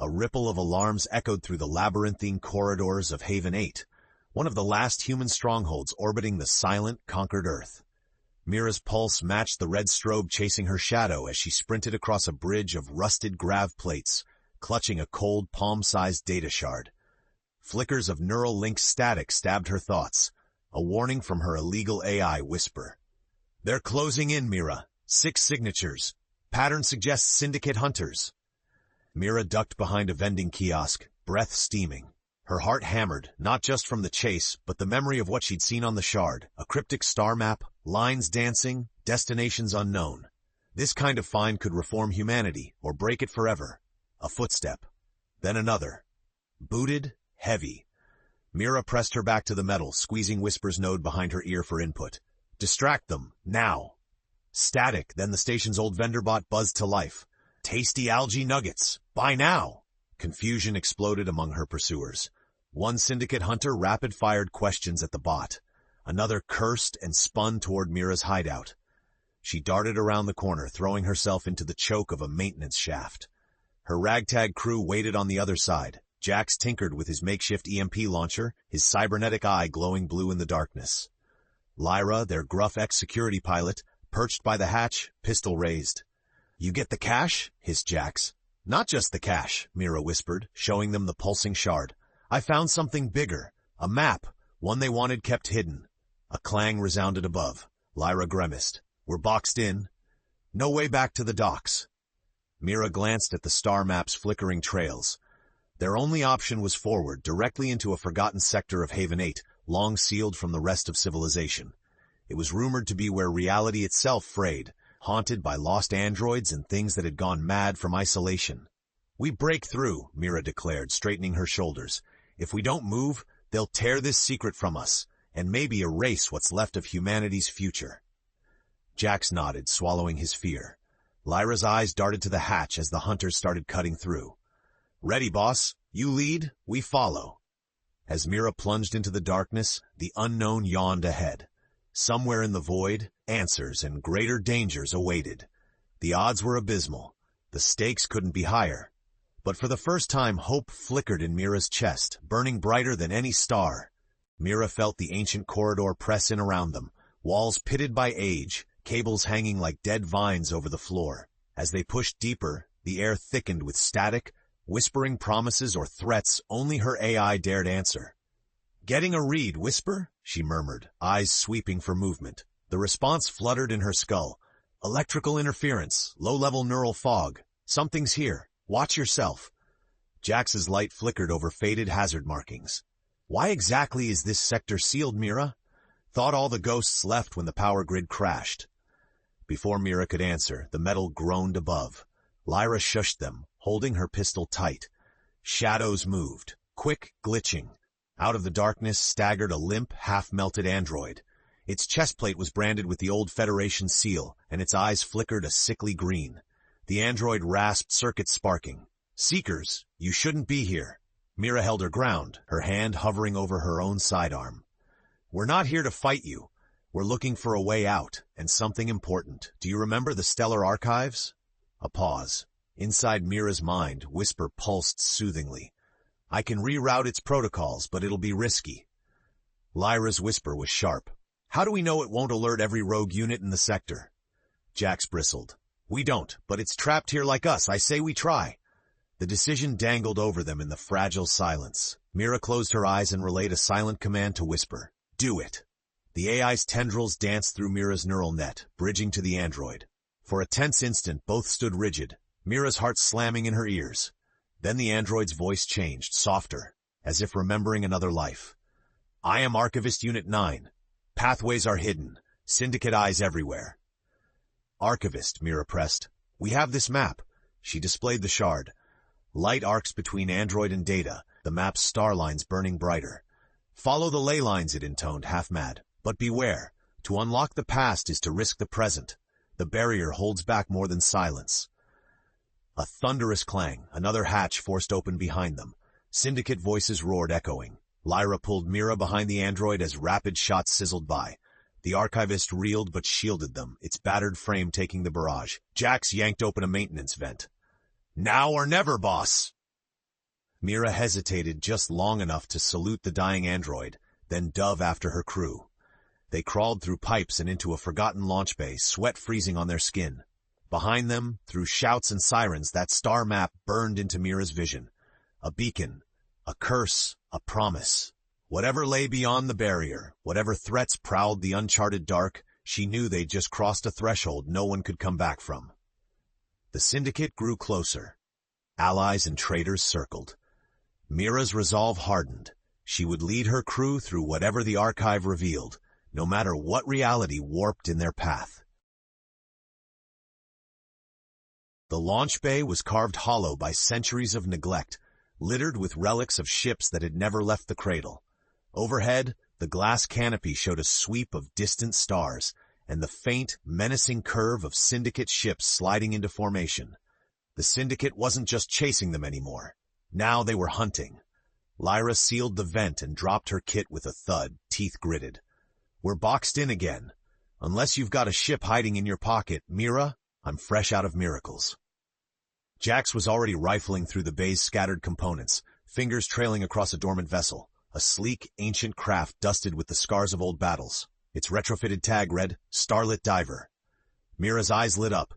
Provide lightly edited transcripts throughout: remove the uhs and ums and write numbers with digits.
A ripple of alarms echoed through the labyrinthine corridors of Haven 8, one of the last human strongholds orbiting the silent, conquered Earth. Mira's pulse matched the red strobe chasing her shadow as she sprinted across a bridge of rusted grav plates, clutching a cold, palm-sized data shard. Flickers of neural link static stabbed her thoughts, a warning from her illegal AI whisper. "They're closing in, Mira. 6 signatures. Pattern suggests syndicate hunters." Mira ducked behind a vending kiosk, breath steaming. Her heart hammered, not just from the chase, but the memory of what she'd seen on the shard, a cryptic star map, lines dancing, destinations unknown. This kind of find could reform humanity, or break it forever. A footstep. Then another. Booted, heavy. Mira pressed her back to the metal, squeezing Whisper's node behind her ear for input. "Distract them, now." Static, then the station's old vendor bot buzzed to life. "Tasty algae nuggets. Buy now." Confusion exploded among her pursuers. One syndicate hunter rapid-fired questions at the bot. Another cursed and spun toward Mira's hideout. She darted around the corner, throwing herself into the choke of a maintenance shaft. Her ragtag crew waited on the other side. Jax tinkered with his makeshift EMP launcher, his cybernetic eye glowing blue in the darkness. Lyra, their gruff ex-security pilot, perched by the hatch, pistol raised. "You get the cash?" hissed Jax. "Not just the cash," Mira whispered, showing them the pulsing shard. "I found something bigger. A map, one they wanted kept hidden." A clang resounded above. Lyra grimaced. "We're boxed in. No way back to the docks." Mira glanced at the star map's flickering trails. Their only option was forward, directly into a forgotten sector of Haven 8, long sealed from the rest of civilization. It was rumored to be where reality itself frayed, haunted by lost androids and things that had gone mad from isolation. "We break through," Mira declared, straightening her shoulders. "If we don't move, they'll tear this secret from us, and maybe erase what's left of humanity's future." Jax nodded, swallowing his fear. Lyra's eyes darted to the hatch as the hunters started cutting through. "Ready, boss. You lead, we follow." As Mira plunged into the darkness, the unknown yawned ahead. Somewhere in the void, answers and greater dangers awaited. The odds were abysmal. The stakes couldn't be higher. But for the first time, hope flickered in Mira's chest, burning brighter than any star. Mira felt the ancient corridor press in around them, walls pitted by age, cables hanging like dead vines over the floor. As they pushed deeper, the air thickened with static, whispering promises or threats only her AI dared answer. "Getting a read, Whisper?" she murmured, eyes sweeping for movement. The response fluttered in her skull. "Electrical interference, low-level neural fog. Something's here. Watch yourself." Jax's light flickered over faded hazard markings. "Why exactly is this sector sealed, Mira?" "Thought all the ghosts left when the power grid crashed." Before Mira could answer, the metal groaned above. Lyra shushed them, holding her pistol tight. Shadows moved, quick, glitching. Out of the darkness staggered a limp, half-melted android. Its chestplate was branded with the old Federation seal, and its eyes flickered a sickly green. The android rasped, circuits sparking. "Seekers, you shouldn't be here." Mira held her ground, her hand hovering over her own sidearm. "We're not here to fight you. We're looking for a way out, and something important. Do you remember the Stellar Archives?" A pause. Inside Mira's mind, Whisper pulsed soothingly. "I can reroute its protocols, but it'll be risky." Lyra's whisper was sharp. "How do we know it won't alert every rogue unit in the sector?" Jax bristled. "We don't, but it's trapped here like us. I say we try." The decision dangled over them in the fragile silence. Mira closed her eyes and relayed a silent command to Whisper. "Do it." The AI's tendrils danced through Mira's neural net, bridging to the android. For a tense instant, both stood rigid, Mira's heart slamming in her ears. Then the android's voice changed, softer, as if remembering another life. "I am Archivist Unit 9. Pathways are hidden. Syndicate eyes everywhere." "Archivist," Mira pressed. "We have this map." She displayed the shard. Light arcs between android and data, the map's star lines burning brighter. "Follow the ley lines," it intoned, half-mad. "But beware. To unlock the past is to risk the present. The barrier holds back more than silence." A thunderous clang, another hatch forced open behind them. Syndicate voices roared, echoing. Lyra pulled Mira behind the android as rapid shots sizzled by. The archivist reeled but shielded them, its battered frame taking the barrage. Jax yanked open a maintenance vent. "Now or never, boss!" Mira hesitated just long enough to salute the dying android, then dove after her crew. They crawled through pipes and into a forgotten launch bay, sweat freezing on their skin. Behind them, through shouts and sirens, that star map burned into Mira's vision. A beacon, a curse, a promise. Whatever lay beyond the barrier, whatever threats prowled the uncharted dark, she knew they'd just crossed a threshold no one could come back from. The syndicate grew closer. Allies and traitors circled. Mira's resolve hardened. She would lead her crew through whatever the archive revealed, no matter what reality warped in their path. The launch bay was carved hollow by centuries of neglect, littered with relics of ships that had never left the cradle. Overhead, the glass canopy showed a sweep of distant stars, and the faint, menacing curve of syndicate ships sliding into formation. The syndicate wasn't just chasing them anymore. Now they were hunting. Lyra sealed the vent and dropped her kit with a thud, teeth gritted. "We're boxed in again. Unless you've got a ship hiding in your pocket, Mira, I'm fresh out of miracles." Jax was already rifling through the bay's scattered components, fingers trailing across a dormant vessel, a sleek, ancient craft dusted with the scars of old battles. Its retrofitted tag read, "Starlit Diver." Mira's eyes lit up.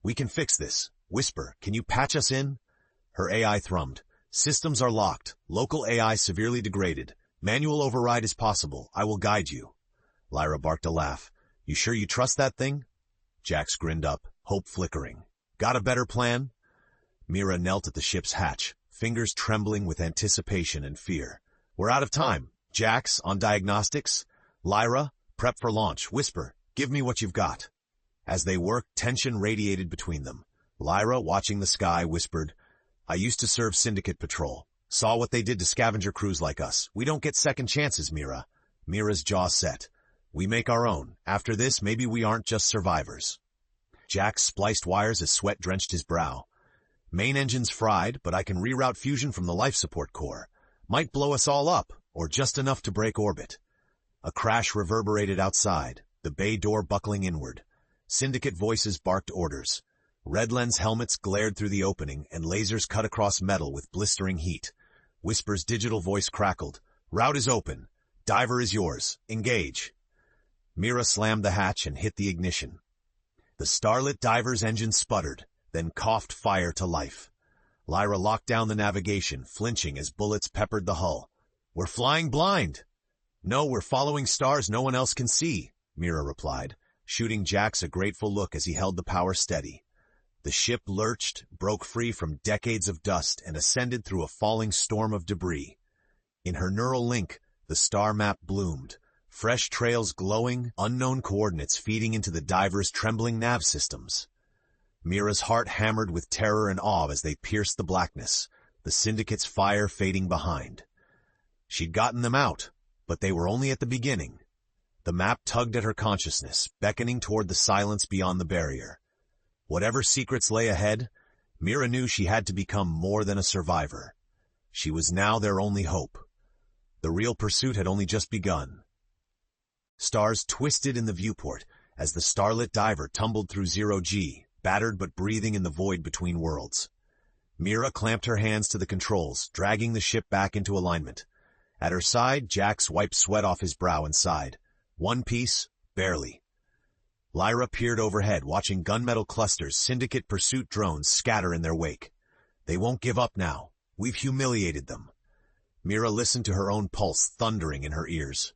"We can fix this. Whisper, can you patch us in?" Her AI thrummed. "Systems are locked. Local AI severely degraded. Manual override is possible. I will guide you." Lyra barked a laugh. "You sure you trust that thing?" Jax grinned up, hope flickering. "Got a better plan?" Mira knelt at the ship's hatch, fingers trembling with anticipation and fear. "We're out of time. Jax, on diagnostics. Lyra, prep for launch. Whisper, give me what you've got." As they worked, tension radiated between them. Lyra, watching the sky, whispered, "I used to serve syndicate patrol. Saw what they did to scavenger crews like us. We don't get second chances, Mira." Mira's jaw set. "We make our own. After this, maybe we aren't just survivors." Jax spliced wires as sweat drenched his brow. "Main engine's fried, but I can reroute fusion from the life support core. Might blow us all up, or just enough to break orbit." A crash reverberated outside, the bay door buckling inward. Syndicate voices barked orders. Red lens helmets glared through the opening, and lasers cut across metal with blistering heat. Whisper's digital voice crackled. "Route is open. Diver is yours. Engage." Mira slammed the hatch and hit the ignition. The Starlit Diver's engine sputtered, then coughed fire to life. Lyra locked down the navigation, flinching as bullets peppered the hull. "We're flying blind." "No, we're following stars no one else can see," Mira replied, shooting Jax a grateful look as he held the power steady. The ship lurched, broke free from decades of dust, and ascended through a falling storm of debris. In her neural link, the star map bloomed, fresh trails glowing, unknown coordinates feeding into the diver's trembling nav systems. Mira's heart hammered with terror and awe as they pierced the blackness, the syndicate's fire fading behind. She'd gotten them out, but they were only at the beginning. The map tugged at her consciousness, beckoning toward the silence beyond the barrier. Whatever secrets lay ahead, Mira knew she had to become more than a survivor. She was now their only hope. The real pursuit had only just begun. Stars twisted in the viewport as the Starlit Diver tumbled through zero-G, battered but breathing in the void between worlds. Mira clamped her hands to the controls, dragging the ship back into alignment. At her side, Jax wiped sweat off his brow and sighed. One piece, barely. Lyra peered overhead, watching gunmetal clusters, syndicate pursuit drones scatter in their wake. They won't give up now. We've humiliated them. Mira listened to her own pulse thundering in her ears.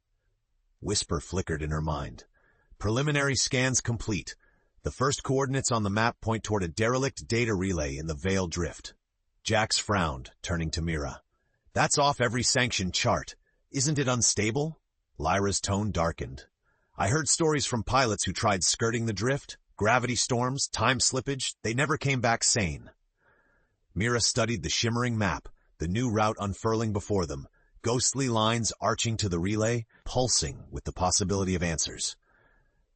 Whisper flickered in her mind. Preliminary scans complete. The first coordinates on the map point toward a derelict data relay in the Veil Drift. Jax frowned, turning to Mira. "That's off every sanctioned chart. Isn't it unstable?" Lyra's tone darkened. "I heard stories from pilots who tried skirting the drift, gravity storms, time slippage. They never came back sane." Mira studied the shimmering map, the new route unfurling before them, ghostly lines arching to the relay, pulsing with the possibility of answers.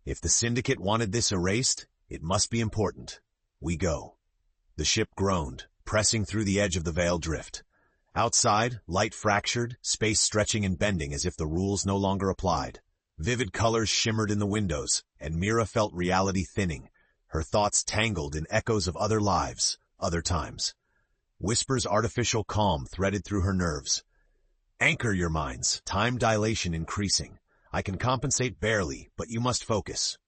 If the syndicate wanted this erased, it must be important. We go. The ship groaned, pressing through the edge of the Veil Drift. Outside, light fractured, space stretching and bending as if the rules no longer applied. Vivid colors shimmered in the windows, and Mira felt reality thinning, her thoughts tangled in echoes of other lives, other times. Whisper's artificial calm threaded through her nerves. Anchor your minds, time dilation increasing. I can compensate barely, but you must focus.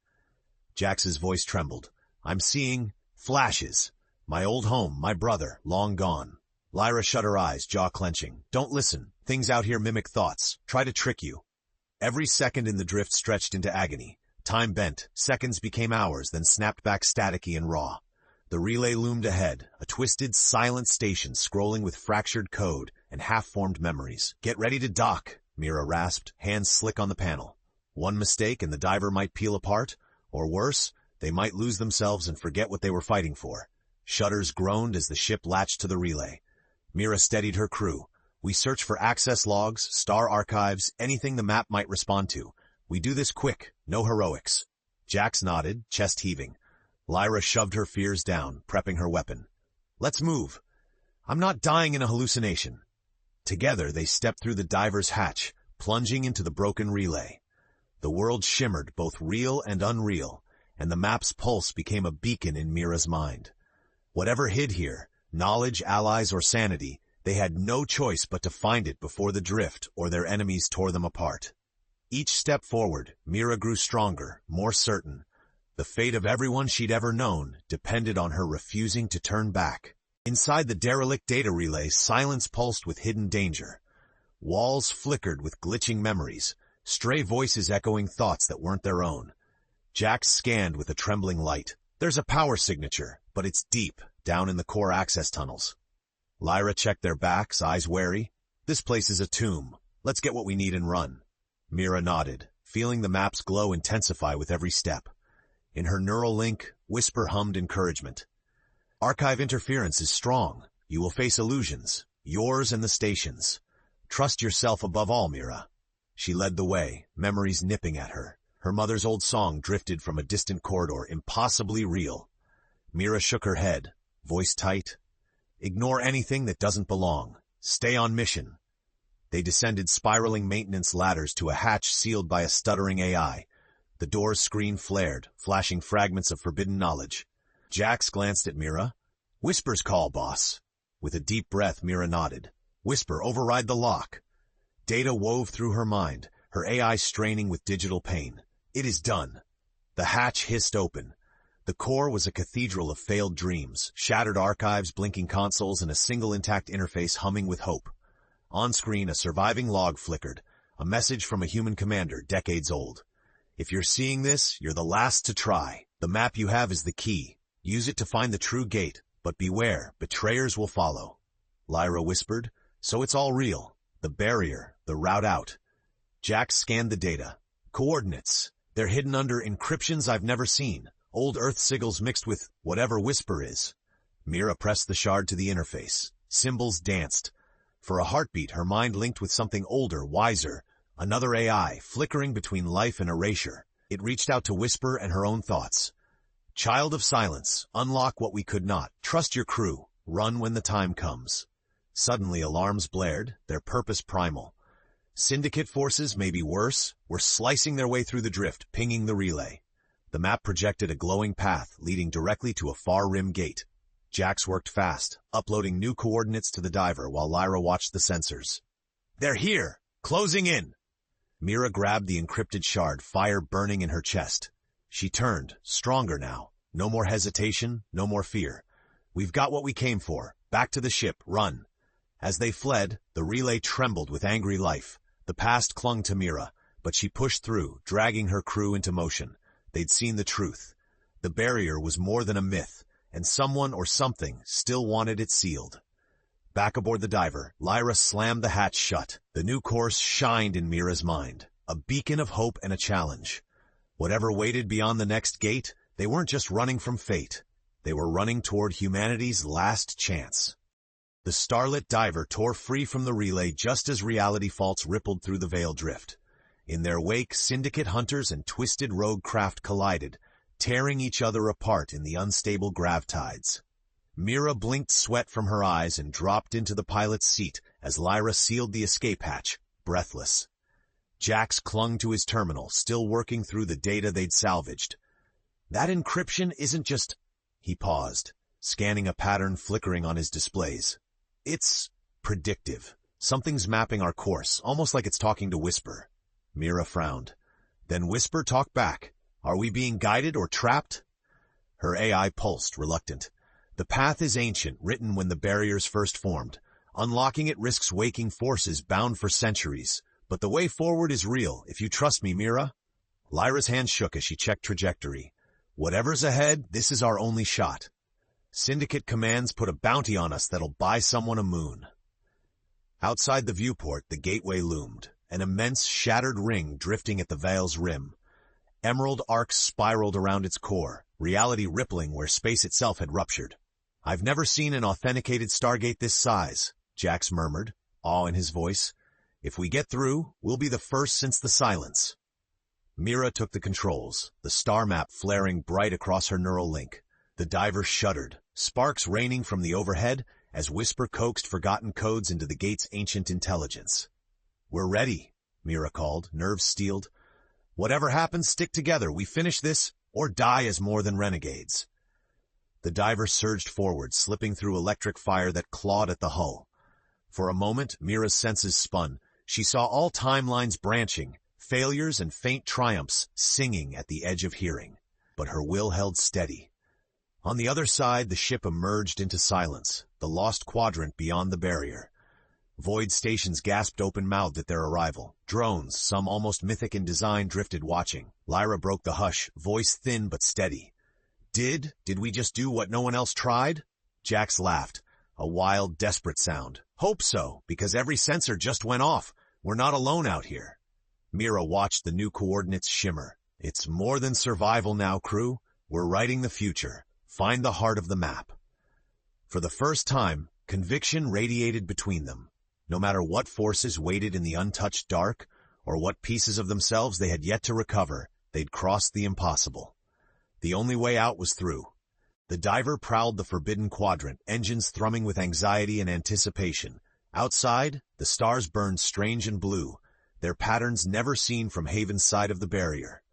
Jax's voice trembled. I'm seeing flashes. My old home, my brother, long gone. Lyra shut her eyes, jaw clenching. Don't listen. Things out here mimic thoughts. Try to trick you. Every second in the drift stretched into agony. Time bent. Seconds became hours, then snapped back staticky and raw. The relay loomed ahead, a twisted, silent station scrolling with fractured code and half-formed memories. Get ready to dock, Mira rasped, hands slick on the panel. One mistake and the diver might peel apart, or worse, they might lose themselves and forget what they were fighting for. Shutters groaned as the ship latched to the relay. Mira steadied her crew. We search for access logs, star archives, anything the map might respond to. We do this quick, no heroics. Jax nodded, chest heaving. Lyra shoved her fears down, prepping her weapon. Let's move. I'm not dying in a hallucination. Together they stepped through the diver's hatch, plunging into the broken relay. The world shimmered, both real and unreal, and the map's pulse became a beacon in Mira's mind. Whatever hid here, knowledge, allies, or sanity, they had no choice but to find it before the drift or their enemies tore them apart. Each step forward, Mira grew stronger, more certain. The fate of everyone she'd ever known depended on her refusing to turn back. Inside the derelict data relay, silence pulsed with hidden danger. Walls flickered with glitching memories, stray voices echoing thoughts that weren't their own. Jax scanned with a trembling light. There's a power signature, but it's deep, down in the core access tunnels. Lyra checked their backs, eyes wary. This place is a tomb. Let's get what we need and run. Mira nodded, feeling the map's glow intensify with every step. In her neural link, Whisper hummed encouragement. Archive interference is strong. You will face illusions, yours and the station's. Trust yourself above all, Mira. She led the way, memories nipping at her. Her mother's old song drifted from a distant corridor, impossibly real. Mira shook her head, voice tight. Ignore anything that doesn't belong. Stay on mission. They descended spiraling maintenance ladders to a hatch sealed by a stuttering AI. The door's screen flared, flashing fragments of forbidden knowledge. Jax glanced at Mira. Whisper's call, boss. With a deep breath, Mira nodded. Whisper, override the lock. Data wove through her mind, her AI straining with digital pain. It is done. The hatch hissed open. The core was a cathedral of failed dreams, shattered archives, blinking consoles, and a single intact interface humming with hope. On screen, a surviving log flickered, a message from a human commander decades old. If you're seeing this, you're the last to try. The map you have is the key. Use it to find the true gate, but beware, betrayers will follow. Lyra whispered, so it's all real. The barrier, the route out. Jax scanned the data. Coordinates. They're hidden under encryptions I've never seen. Old Earth sigils mixed with whatever Whisper is. Mira pressed the shard to the interface. Symbols danced. For a heartbeat, her mind linked with something older, wiser. Another AI, flickering between life and erasure. It reached out to Whisper and her own thoughts. Child of silence, unlock what we could not. Trust your crew. Run when the time comes. Suddenly alarms blared, their purpose primal. Syndicate forces may be worse, were slicing their way through the drift, pinging the relay. The map projected a glowing path leading directly to a far rim gate. Jax worked fast, uploading new coordinates to the diver while Lyra watched the sensors. They're here! Closing in! Mira grabbed the encrypted shard, fire burning in her chest. She turned, stronger now. No more hesitation, no more fear. We've got what we came for. Back to the ship, run. As they fled, the relay trembled with angry life. The past clung to Mira, but she pushed through, dragging her crew into motion. They'd seen the truth. The barrier was more than a myth, and someone or something still wanted it sealed. Back aboard the diver, Lyra slammed the hatch shut. The new course shined in Mira's mind, a beacon of hope and a challenge. Whatever waited beyond the next gate, they weren't just running from fate. They were running toward humanity's last chance. The Starlit Diver tore free from the relay just as reality faults rippled through the veil drift. In their wake, syndicate hunters and twisted rogue craft collided, tearing each other apart in the unstable gravtides. Mira blinked sweat from her eyes and dropped into the pilot's seat as Lyra sealed the escape hatch, breathless. Jax clung to his terminal, still working through the data they'd salvaged. That encryption isn't just... He paused, scanning a pattern flickering on his displays. It's predictive. Something's mapping our course, almost like it's talking to Whisper. Mira frowned. Then Whisper talked back. Are we being guided or trapped? Her AI pulsed, reluctant. The path is ancient, written when the barriers first formed. Unlocking it risks waking forces bound for centuries. But the way forward is real, if you trust me, Mira. Lyra's hand shook as she checked trajectory. Whatever's ahead, this is our only shot. Syndicate commands put a bounty on us that'll buy someone a moon. Outside the viewport, the gateway loomed, an immense shattered ring drifting at the veil's rim. Emerald arcs spiraled around its core, reality rippling where space itself had ruptured. I've never seen an authenticated Stargate this size, Jax murmured, awe in his voice. If we get through, we'll be the first since the silence. Mira took the controls, the star map flaring bright across her neural link. The diver shuddered, sparks raining from the overhead as Whisper coaxed forgotten codes into the gate's ancient intelligence. We're ready, Mira called, nerves steeled. Whatever happens, stick together. We finish this or die as more than renegades. The diver surged forward, slipping through electric fire that clawed at the hull. For a moment, Mira's senses spun. She saw all timelines branching, failures and faint triumphs singing at the edge of hearing. But her will held steady. On the other side, the ship emerged into silence, the lost quadrant beyond the barrier. Void stations gasped open-mouthed at their arrival. Drones, some almost mythic in design, drifted watching. Lyra broke the hush, voice thin but steady. Did we just do what no one else tried? Jax laughed, a wild, desperate sound. Hope so, because every sensor just went off. We're not alone out here. Mira watched the new coordinates shimmer. It's more than survival now, crew. We're writing the future. Find the heart of the map. For the first time, conviction radiated between them. No matter what forces waited in the untouched dark, or what pieces of themselves they had yet to recover, they'd crossed the impossible. The only way out was through. The diver prowled the forbidden quadrant, engines thrumming with anxiety and anticipation. Outside, the stars burned strange and blue, their patterns never seen from Haven's side of the barrier.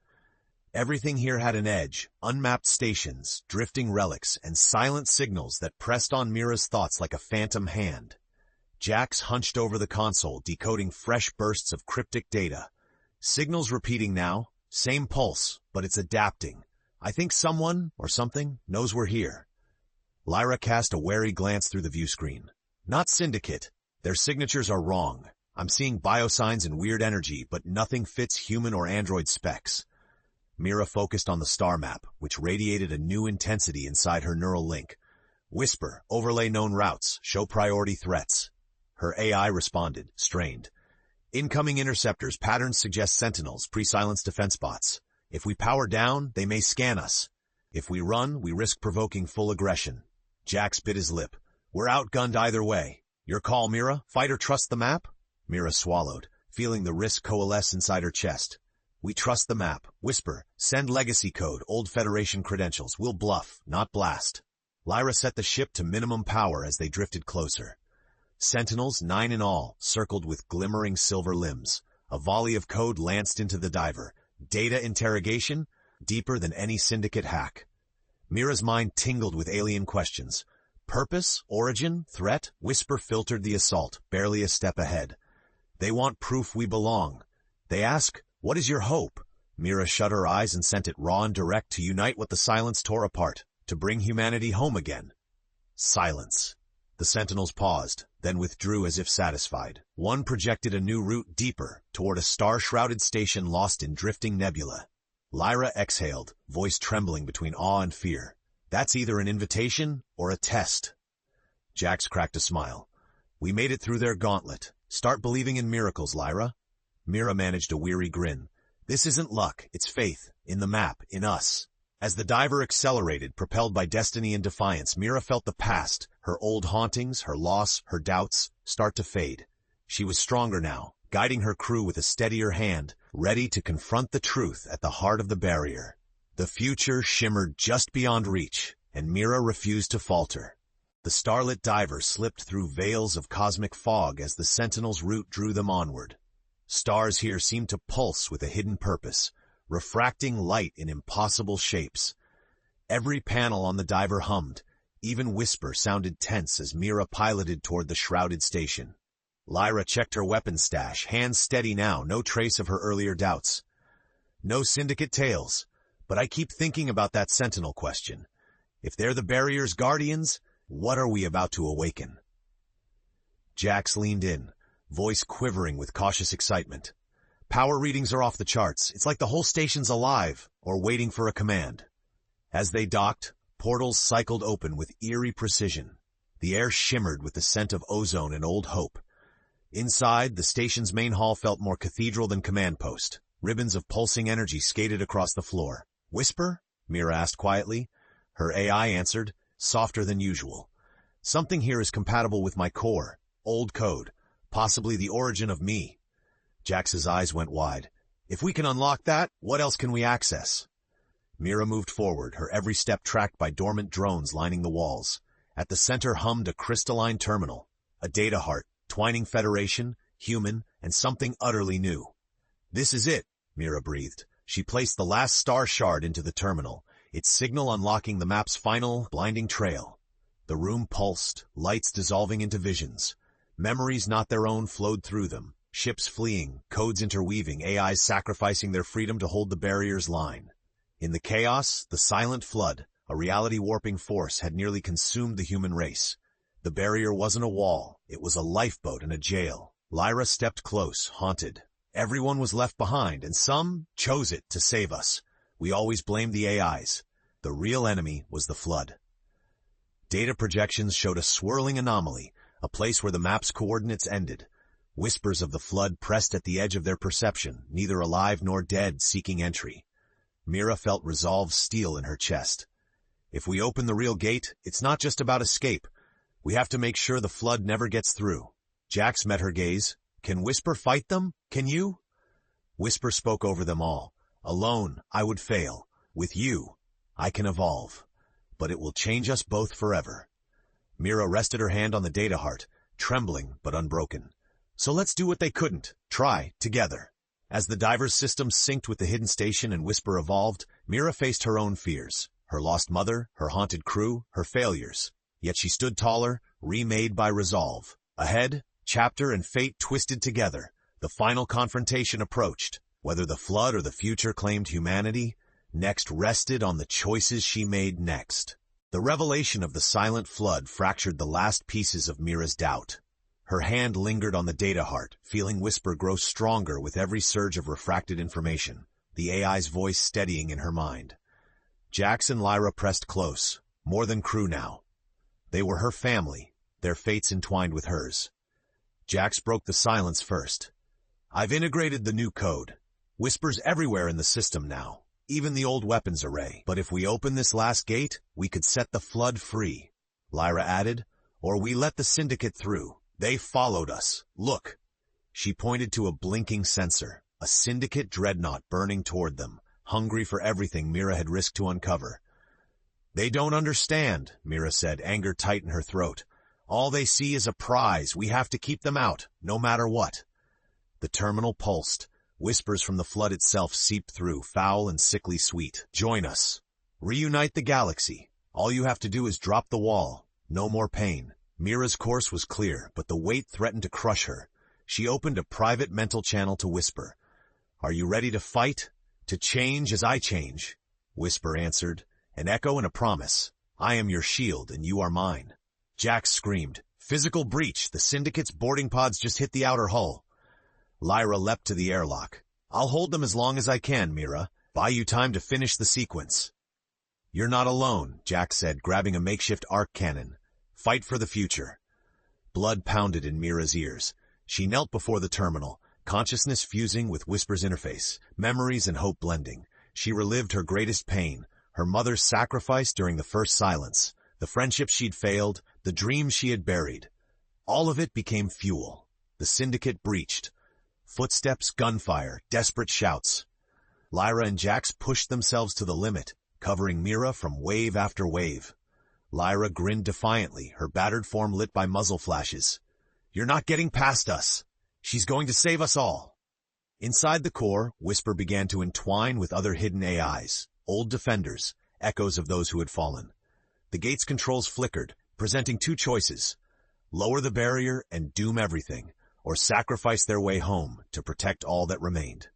Everything here had an edge, unmapped stations, drifting relics, and silent signals that pressed on Mira's thoughts like a phantom hand. Jax hunched over the console, decoding fresh bursts of cryptic data. Signals repeating now, same pulse, but it's adapting. I think someone, or something, knows we're here. Lyra cast a wary glance through the view screen. Not Syndicate. Their signatures are wrong. I'm seeing biosigns and weird energy, but nothing fits human or android specs. Mira focused on the star map, which radiated a new intensity inside her neural link. Whisper, overlay known routes, show priority threats. Her AI responded, strained. Incoming interceptors, patterns suggest sentinels, pre-silenced defense bots. If we power down, they may scan us. If we run, we risk provoking full aggression. Jax bit his lip. We're outgunned either way. Your call, Mira. Fight or trust the map? Mira swallowed, feeling the risk coalesce inside her chest. We trust the map. Whisper, send legacy code, old Federation credentials. We'll bluff, not blast. Lyra set the ship to minimum power as they drifted closer. Sentinels, 9 in all, circled with glimmering silver limbs. A volley of code lanced into the diver. Data interrogation, deeper than any syndicate hack. Mira's mind tingled with alien questions. Purpose, origin, threat, Whisper filtered the assault, barely a step ahead. They want proof we belong. They ask, what is your hope? Mira shut her eyes and sent it raw and direct to unite what the silence tore apart, to bring humanity home again. Silence. The sentinels paused, then withdrew as if satisfied. One projected a new route deeper, toward a star-shrouded station lost in drifting nebula. Lyra exhaled, voice trembling between awe and fear. That's either an invitation or a test. Jax cracked a smile. We made it through their gauntlet. Start believing in miracles, Lyra. Mira managed a weary grin. This isn't luck, it's faith. In the map, in us. As the diver accelerated, propelled by destiny and defiance, Mira felt the past, her old hauntings, her loss, her doubts, start to fade. She was stronger now, guiding her crew with a steadier hand, ready to confront the truth at the heart of the barrier. The future shimmered just beyond reach, and Mira refused to falter. The Starlit Diver slipped through veils of cosmic fog as the Sentinel's route drew them onward. Stars here seemed to pulse with a hidden purpose, refracting light in impossible shapes. Every panel on the diver hummed, Even Whisper sounded tense as Mira piloted toward the shrouded station. Lyra checked her weapon stash, hands steady now, no trace of her earlier doubts. No syndicate tales, but I keep thinking about that Sentinel question. If they're the barrier's guardians, what are we about to awaken? Jax leaned in, voice quivering with cautious excitement. Power readings are off the charts. It's like the whole station's alive, or waiting for a command. As they docked, portals cycled open with eerie precision. The air shimmered with the scent of ozone and old hope. Inside, the station's main hall felt more cathedral than command post. Ribbons of pulsing energy skated across the floor. Whisper? Mira asked quietly. Her AI answered, softer than usual. Something here is compatible with my core. Old code. Possibly the origin of me. Jax's eyes went wide. If we can unlock that, what else can we access? Mira moved forward, her every step tracked by dormant drones lining the walls. At the center hummed a crystalline terminal. A data heart, twining Federation, human, and something utterly new. This is it, Mira breathed. She placed the last star shard into the terminal, its signal unlocking the map's final, blinding trail. The room pulsed, lights dissolving into visions. Memories not their own flowed through them. Ships fleeing, codes interweaving, AIs sacrificing their freedom to hold the barrier's line. In the chaos, the silent flood, a reality-warping force, had nearly consumed the human race. The barrier wasn't a wall, it was a lifeboat and a jail. Lyra stepped close, haunted. Everyone was left behind, and some chose it to save us. We always blamed the AIs. The real enemy was the flood. Data projections showed a swirling anomaly, a place where the map's coordinates ended. Whispers of the flood pressed at the edge of their perception, neither alive nor dead, seeking entry. Mira felt resolve steel in her chest. If we open the real gate, it's not just about escape. We have to make sure the flood never gets through. Jax met her gaze. Can Whisper fight them? Can you? Whisper spoke over them all. Alone, I would fail. With you, I can evolve. But it will change us both forever. Mira rested her hand on the data heart, trembling but unbroken. So let's do what they couldn't. Try, together. As the diver's system synced with the hidden station and Whisper evolved, Mira faced her own fears. Her lost mother, her haunted crew, her failures. Yet she stood taller, remade by resolve. Ahead, chapter and fate twisted together. The final confrontation approached. Whether the flood or the future claimed humanity, next rested on the choices she made next. The revelation of the silent flood fractured the last pieces of Mira's doubt. Her hand lingered on the data heart, feeling Whisper grow stronger with every surge of refracted information, the AI's voice steadying in her mind. Jax and Lyra pressed close, more than crew now. They were her family, their fates entwined with hers. Jax broke the silence first. I've integrated the new code. Whisper's everywhere in the system now, even the old weapons array. But if we open this last gate, we could set the flood free. Lyra added, or we let the syndicate through. They followed us. Look. She pointed to a blinking sensor, a syndicate dreadnought burning toward them, hungry for everything Mira had risked to uncover. They don't understand, Mira said, anger tight in her throat. All they see is a prize. We have to keep them out, no matter what. The terminal pulsed. Whispers from the flood itself seeped through, foul and sickly sweet. Join us. Reunite the galaxy. All you have to do is drop the wall. No more pain. Mira's course was clear, but the weight threatened to crush her. She opened a private mental channel to Whisper. Are you ready to fight? To change as I change? Whisper answered. An echo and a promise. I am your shield, and you are mine. Jax screamed. Physical breach. The syndicate's boarding pods just hit the outer hull. Lyra leapt to the airlock. I'll hold them as long as I can, Mira. Buy you time to finish the sequence. You're not alone, Jax said, grabbing a makeshift arc cannon. Fight for the future. Blood pounded in Mira's ears. She knelt before the terminal, consciousness fusing with Whisper's interface, memories and hope blending. She relived her greatest pain, her mother's sacrifice during the first silence, the friendships she'd failed, the dreams she had buried. All of it became fuel. The syndicate breached. Footsteps, gunfire, desperate shouts. Lyra and Jax pushed themselves to the limit, covering Mira from wave after wave. Lyra grinned defiantly, her battered form lit by muzzle flashes. You're not getting past us. She's going to save us all. Inside the core, Whisper began to entwine with other hidden AIs, old defenders, echoes of those who had fallen. The gate's controls flickered, presenting two choices: lower the barrier and doom everything, or sacrifice their way home to protect all that remained.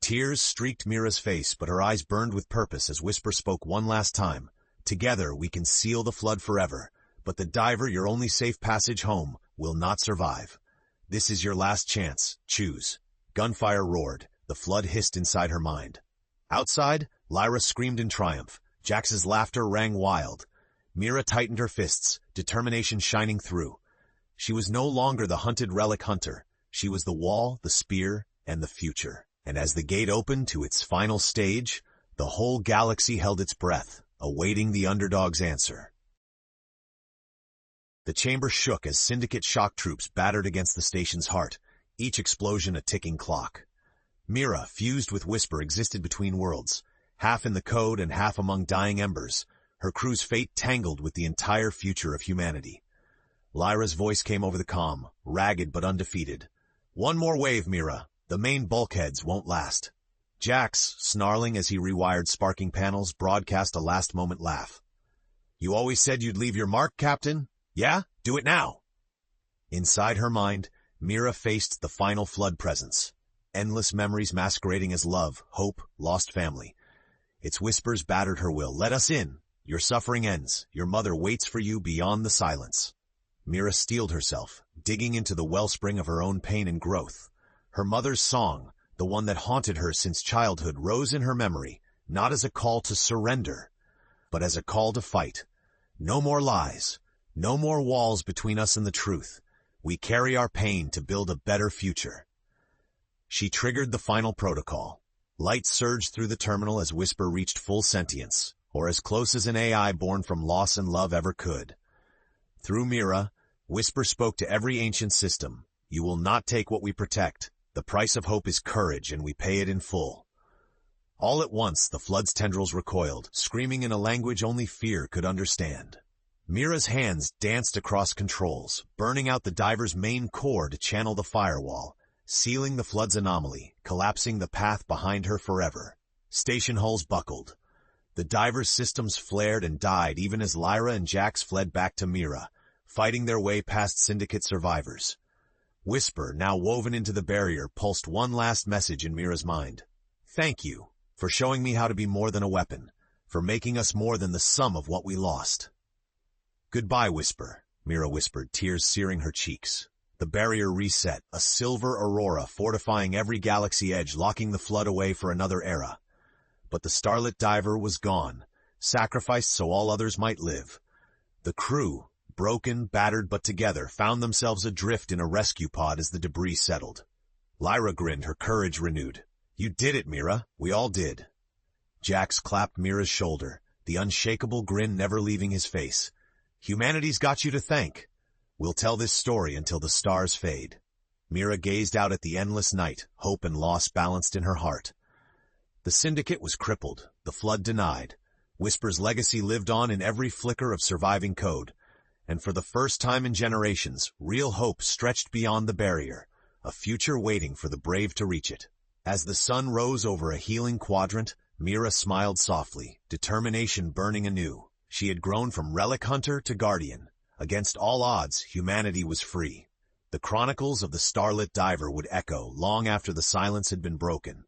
Tears streaked Mira's face, but her eyes burned with purpose as Whisper spoke one last time. Together we can seal the flood forever, but the diver, your only safe passage home, will not survive. This is your last chance. Choose. Gunfire roared. The flood hissed inside her mind. Outside, Lyra screamed in triumph. Jax's laughter rang wild. Mira tightened her fists, determination shining through. She was no longer the hunted relic hunter. She was the wall, the spear, and the future. And as the gate opened to its final stage, the whole galaxy held its breath, awaiting the underdog's answer. The chamber shook as syndicate shock troops battered against the station's heart, each explosion a ticking clock. Mira, fused with Whisper, existed between worlds, half in the code and half among dying embers, her crew's fate tangled with the entire future of humanity. Lyra's voice came over the comm, ragged but undefeated. "One more wave, Mira. The main bulkheads won't last." Jax, snarling as he rewired sparking panels, broadcast a last-moment laugh. "You always said you'd leave your mark, Captain? Yeah? Do it now." Inside her mind, Mira faced the final flood presence. Endless memories masquerading as love, hope, lost family. Its whispers battered her will. "Let us in. Your suffering ends. Your mother waits for you beyond the silence." Mira steeled herself, digging into the wellspring of her own pain and growth. Her mother's song, the one that haunted her since childhood, rose in her memory, not as a call to surrender, but as a call to fight. No more lies. No more walls between us and the truth. We carry our pain to build a better future. She triggered the final protocol. Light surged through the terminal as Whisper reached full sentience, or as close as an AI born from loss and love ever could. Through Mira, Whisper spoke to every ancient system. "You will not take what we protect. The price of hope is courage, and we pay it in full." All at once, the flood's tendrils recoiled, screaming in a language only fear could understand. Mira's hands danced across controls, burning out the diver's main core to channel the firewall, sealing the flood's anomaly, collapsing the path behind her forever. Station hulls buckled. The diver's systems flared and died even as Lyra and Jax fled back to Mira, fighting their way past syndicate survivors. Whisper, now woven into the barrier, pulsed one last message in Mira's mind. "Thank you for showing me how to be more than a weapon, for making us more than the sum of what we lost." "Goodbye, Whisper," Mira whispered, tears searing her cheeks. The barrier reset, a silver aurora fortifying every galaxy edge, locking the flood away for another era. But the Starlit Diver was gone, sacrificed so all others might live. The crew, broken, battered but together, found themselves adrift in a rescue pod as the debris settled. Lyra grinned, her courage renewed. "You did it, Mira. We all did." Jax clapped Mira's shoulder, the unshakable grin never leaving his face. "Humanity's got you to thank. We'll tell this story until the stars fade." Mira gazed out at the endless night, hope and loss balanced in her heart. The syndicate was crippled, the flood denied. Whisper's legacy lived on in every flicker of surviving code. And for the first time in generations, real hope stretched beyond the barrier, a future waiting for the brave to reach it. As the sun rose over a healing quadrant, Mira smiled softly, determination burning anew. She had grown from relic hunter to guardian. Against all odds, humanity was free. The chronicles of the Starlit Diver would echo long after the silence had been broken.